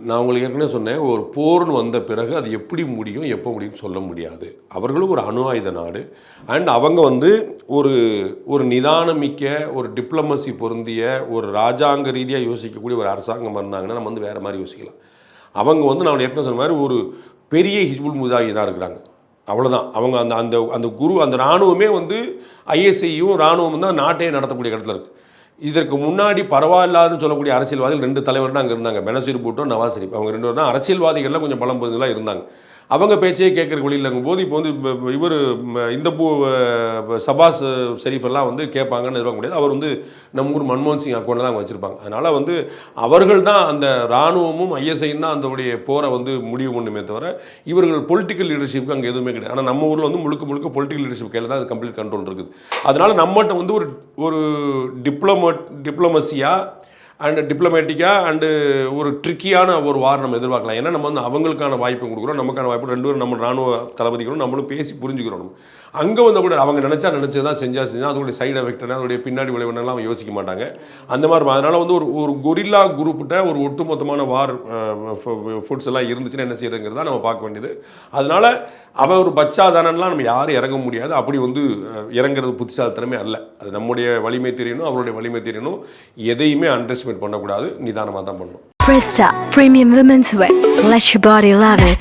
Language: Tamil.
நான் உங்களுக்கு ஏற்கனவே சொன்னேன், ஒரு போர்னு வந்த பிறகு அது எப்படி முடியும், எப்போ முடியும்னு சொல்ல முடியாது. அவர்களும் ஒரு அணு ஆயுத நாடு. அண்ட் அவங்க ஒரு ஒரு நிதானமிக்க, ஒரு டிப்ளமசி பொருந்திய, ஒரு ராஜாங்க ரீதியாக யோசிக்கக்கூடிய ஒரு அரசாங்கம் இருந்தாங்கன்னா, நம்ம வேறு மாதிரி யோசிக்கலாம். அவங்க நான் ஏற்கனவே சொன்ன மாதிரி ஒரு பெரிய ஹிஜ்புல் முஜாஹிதீனாக இருக்கிறாங்க. அவ்வளோதான். அவங்க அந்த அந்த அந்த குரு அந்த இராணுவமே ஐஎஸ்ஐயும் இராணுவம் தான் நாட்டையே நடத்தக்கூடிய இடத்துல இருக்குது. இதற்கு முன்னாடி பரவாயில்லாதுன்னு சொல்லக்கூடிய அரசியல்வாதிகள் 2 தலைவர் தான் அங்கே இருந்தாங்க. பெனசீர் பூட்டோ, நவாஸ் ஷெரீப். அவங்க 2 பேர் தான் அரசியல்வாதிகள்லாம் கொஞ்சம் பலம் பொருந்திலாம் இருந்தாங்க. அவங்க பேச்சையே கேட்குற வழி இல்லங்கும்போது இப்போ இவர் இந்த சபாஸ் ஷெரீஃப் எல்லாம் கேட்பாங்கன்னு எதிர்பார்க்க முடியாது. அவர் நம்ம ஊர் மன்மோகன் சிங் அக்கௌண்ட்டில் தான் வச்சுருப்பாங்க. அதனால் அவர்கள் தான் அந்த இராணுவமும் ஐஎஸ்ஐயும் தான் அதோடைய போரை முடிவு பண்ணுமே தவிர இவர்கள் பொலிட்டிக்கல் லீடர்ஷிப்புக்கு அங்கே எதுவுமே கிடையாது. ஆனால் நம்ம ஊரில் முழுக்க முழுக்க பொலிட்டிக்கல் லீடர்ஷிப் கையில் தான் அது கம்ப்ளீட் கண்ட்ரோல் இருக்குது. அதனால் நம்மகிட்ட ஒரு டிப்ளமசியாக அண்ட் டிப்ளமேட்டிக்காக அண்டு ஒரு ட்ரிக்கியான ஒரு வார் நம்ம எதிர்பார்க்கலாம். ஏன்னா நம்ம அவங்களுக்கான வாய்ப்பு கொடுக்குறோம், நமக்கான வாய்ப்பு 2 பேரும் நம்ம ராணுவ தளபதிகளும் நம்மளும் பேசி புரிஞ்சுக்கிறோம். நம்ம அங்கே கூட அவங்க நினச்சது தான் செஞ்சால் அதோடைய சைடு எஃபெக்ட் அதோடைய பின்னாடி விளைவுனெல்லாம் அவங்க யோசிக்க மாட்டாங்க. அந்த மாதிரி அதனால் ஒரு கொரில்லா குரூப்பிட்ட ஒரு ஒட்டுமொத்தமான வார் ஃபுட்ஸ் எல்லாம் இருந்துச்சுன்னா என்ன செய்யறதுங்கிறதா நம்ம பார்க்க வேண்டியது. அதனால் அவன் ஒரு பச்சாதானம்லாம் நம்ம யாரும் இறங்க முடியாது. அப்படி இறங்குறது புத்திசாலித்தனமே அல்ல. அது நம்முடைய வலிமை தெரியணும், அவருடைய வலிமை தெரியணும். எதையுமே அண்டர்ஸ்டிமேட் பண்ணக்கூடாது, நிதானமாக தான் பண்ணணும். Presta Premium Women's Wear. Let your body love it.